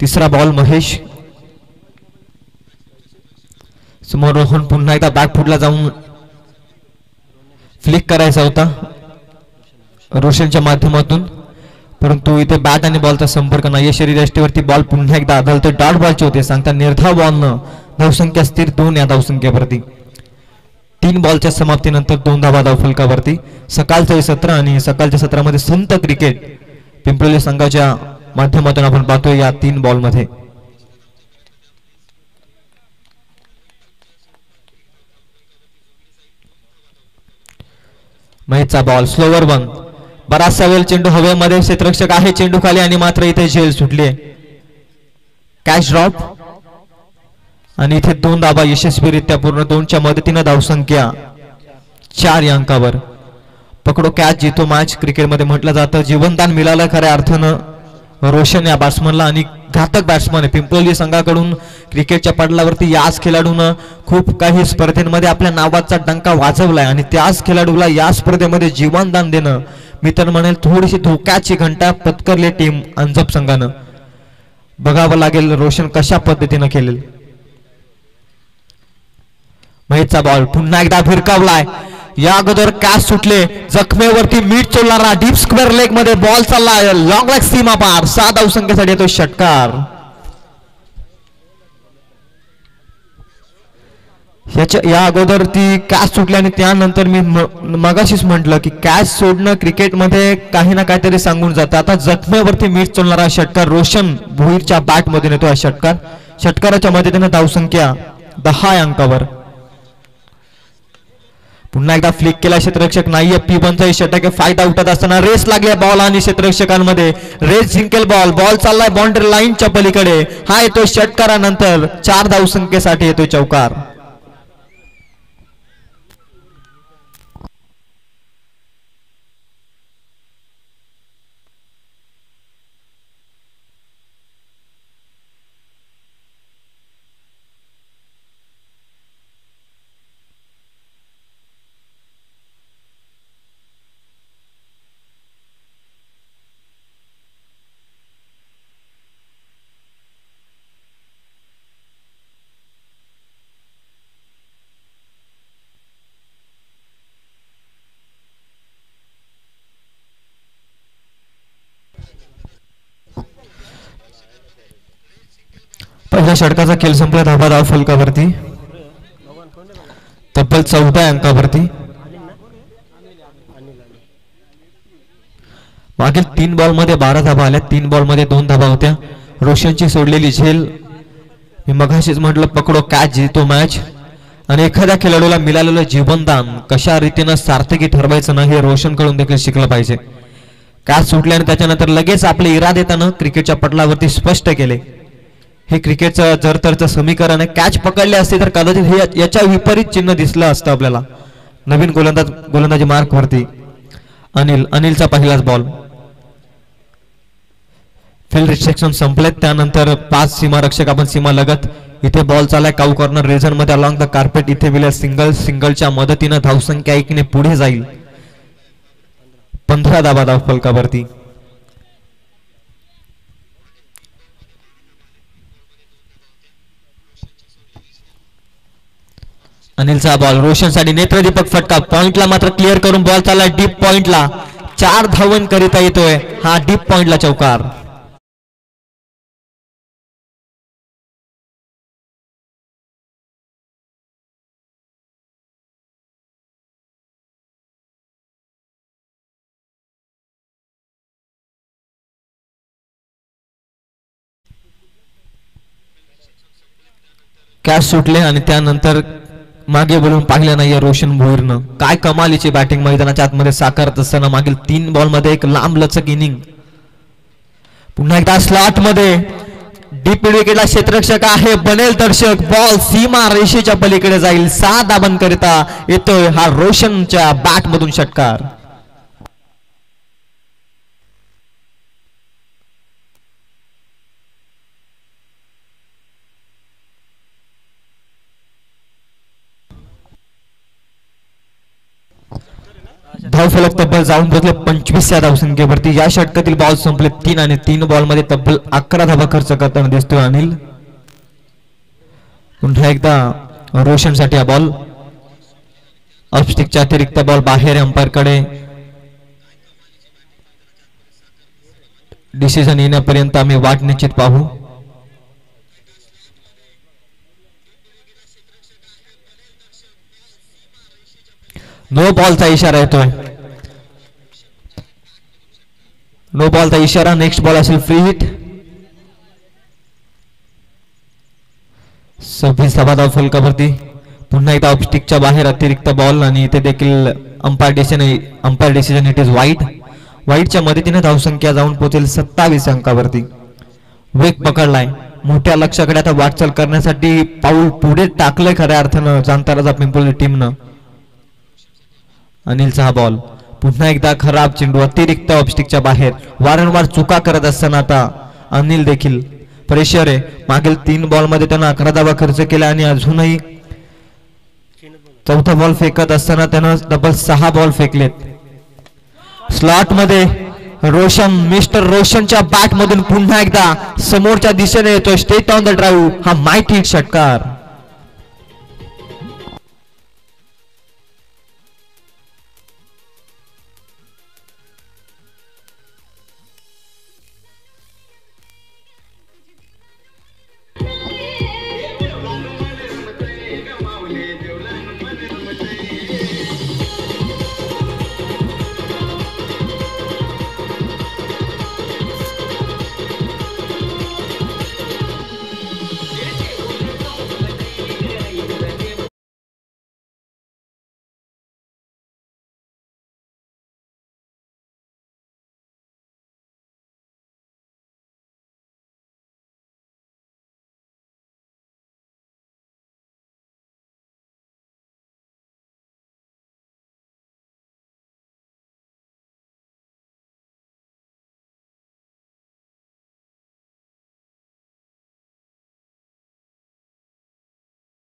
तिसरा बॉल महेश समोर रोहन पुन्हा एकदा बॅकफुटला जाऊन फ्लिक करायचा होता रोशनच्या माध्यमातून परंतु इथे बॅट आणि बॉलचा संपर्क नाही शरीरयष्टीवरती बॉल पुन्हा एकदा आदळतो डॉट बॉलचे होते सांगता निर्धाव बॉलनं धावसंख्या स्थिर 2 या धावसंख्येवरती 3 बॉलच्या समाप्तीनंतर 2 धावा धावफलकावरती सकाळचं हे सत्र आणि सकाळच्या सत्रामध्ये संत क्रिकेट पिंपळी संघाच्या माध्यमातून आपण पाहतोय या 3 बॉलमध्ये महेशचा बॉल स्लोवर वन बराचसा वेळ चेंडू हवेमध्ये क्षेत्ररक्षक आहे चेंडू खाली आणि मात्र इथे झेल सुटली कॅच ड्रॉप आणि इथे 2 धावा यशस्वीरित्या पूर्ण 2च्या मदतीने धावसंख्या 4 या अंकावर पकडो कॅच जितो मॅच क्रिकेटमध्ये म्हटलं जातं जीवनदान मिळालं खऱ्या अर्थानं रोशन या बॅट्समनला आणि घातक बॅट्समन आहे पिंपळी संघाकडून क्रिकेटच्या पडलावरती याच खेळाडूनं खूप काही स्पर्धेमध्ये आपल्या नावाचा डंका वाजवलाय आणि त्याच खेळाडूला या स्पर्धेमध्ये जीवनदान देणं मी तर म्हणेल थोडीशी धोक्याची घंटा पत्करली टीम अंजप संघानं बघावं लागेल रोशन कशा पद्धतीनं खेळेल महेशचा बॉल पुन्हा एकदा भिरकावलाय या अगोदर कॅच सुटले जखमेवरती मीठ चोलणारा डीप स्क्वेअर लेग मध्ये बॉल चाललाय लॉंग लेग सीमा पार 7 धावसंख्येसाठी येतो षटकार या अगोदर ती कॅच सुटली आणि त्यानंतर मी मगाशीच म्हटलं की कॅच सोडणं क्रिकेटमध्ये काही ना काहीतरी सांगून जातं आता जखमेवरती मीठ चोलणारा षटकार रोशन भोईरच्या बॅट मधून येतो हा षटकाराच्या मदतीने धावसंख्या 10 अंकावर पुन्हा एकदा फ्लिक केला क्षेत्ररक्षक नाहीये P1चा षटक फायदा उठत असताना रेस लागली बॉल आणि क्षेत्ररक्षकांमध्ये रेस जिंकेल बॉल चाललाय बाउंड्री लाईनच्या पलीकडे हा येतो षटकारानंतर 4 धावसंख्येसाठी येतो चौकार पहिल्या षटकाचा खेळ संपला धाबा धाव फलकावरती तब्बल 14 अंकावरती मागील 3 बॉल मध्ये 12 धाबा आल्या 3 बॉल मध्ये 2 धाबा होत्या रोशनची सोडलेली झेल मी मगाशीच म्हटलं पकडो कॅच जितो मॅच आणि एखाद्या खेळाडूला मिळालेलं जीवनदान कशा रीतीने सार्थकी ठरवायचं नाही हे रोशन कडून देखील शिकलं पाहिजे कॅच सुटले आणि त्याच्यानंतर लगेच आपले इरादे त्यानं क्रिकेटच्या पटलावरती स्पष्ट केले हे क्रिकेटचं जरतरचं समीकरण आहे कॅच पकडले असते तर कदाचित हे याच्या विपरीत चिन्ह दिसलं असतं आपल्याला नवीन गोलंदाजी मार्क वरती अनिलचा पहिलाच बॉल फील्ड रिस्ट्रिक्शन संपलेत त्यानंतर 5 सीमारक्षक आपण सीमा लगत इथे बॉल चालाय काऊ कॉर्नर रिजन मध्ये अलॉंग द कार्पेट इथे विल सिंगलच्या मदतीने धावसंख्या 1 ने पुढे जाईल 15 धावा धाव फलकावरती अनिलचा बॉल रोशनसाठी नेत्रदीपक फटका पॉइंटला मात्र क्लिअर करून बॉल चालला डीप पॉइंटला 4 धावन करिता येतोय हा डीप पॉइंटला चौकार कॅच सुटले आणि त्यानंतर मागे बोलून पाहिलं नाही रोशन भोईरनं काय कमालीची बॅटिंग मैदानाच्या आतमध्ये साकारत असताना मागील 3 बॉल मध्ये एक लांब लचक इनिंग पुन्हा एकदा स्लॉट मध्ये डीप विकेटला क्षेत्ररक्षक आहे बनेल दर्शक बॉल सीमा रेषेच्या पलीकडे जाईल 7 धावन करिता येतोय हा रोशनच्या बॅट मधून षटकार धावफलक तब्बल जाऊन पोहोचले 25 या धावसंख्येवरती. या षटकातील बॉल संपले 3 आणि 3 बॉल मध्ये तब्बल 11 धावा खर्च करताना दिसतोय अनिल. पुन्हा एकदा रोशन साठी हा बॉल. ऑफस्टिकच्या अतिरिक्त बॉल बाहेर अंपायर कडे. डिसिजन येण्यापर्यंत आम्ही वाट निश्चित पाहू. नो बॉलचा इशारा येतोय. नो बॉलचा इशारा. नेक्स्ट बॉल असेल फ्री हिट. 26 धावा धाव फलकावरती. पुन्हा एकदा ऑफस्टिकच्या बाहेर अतिरिक्त बॉल आणि इथे देखील अंपायर डिसिजन इट इज वाईट. वाईटच्या मदतीने धावसंख्या जाऊन पोहोचेल 27 अंकावरती. वेग पकडलाय. मोठ्या लक्ष्याकडे आता वाटचाल करण्यासाठी पाऊल पुढे टाकलंय खऱ्या अर्थानं जाणताराचा पिंपोली टीमनं. अनिलचा हा बॉल. पुन्हा एकदा खराब चेंडू अतिरिक्त ऑफस्टिकच्या बाहेर. वारंवार चुका करत असताना आता अनिल देखील प्रेशर आहे. मागील 3 बॉल मध्ये त्यानं 11 धावा खर्च केला आणि अजूनही चौथा बॉल फेकत असताना त्यानं डबल 6 बॉल फेकलेत. स्लॉट मध्ये रोशन, मिस्टर रोशनच्या बॅट मधून पुन्हा एकदा समोरच्या दिशेने येतोय. Straight on the drive. हा माइट हिट षटकार.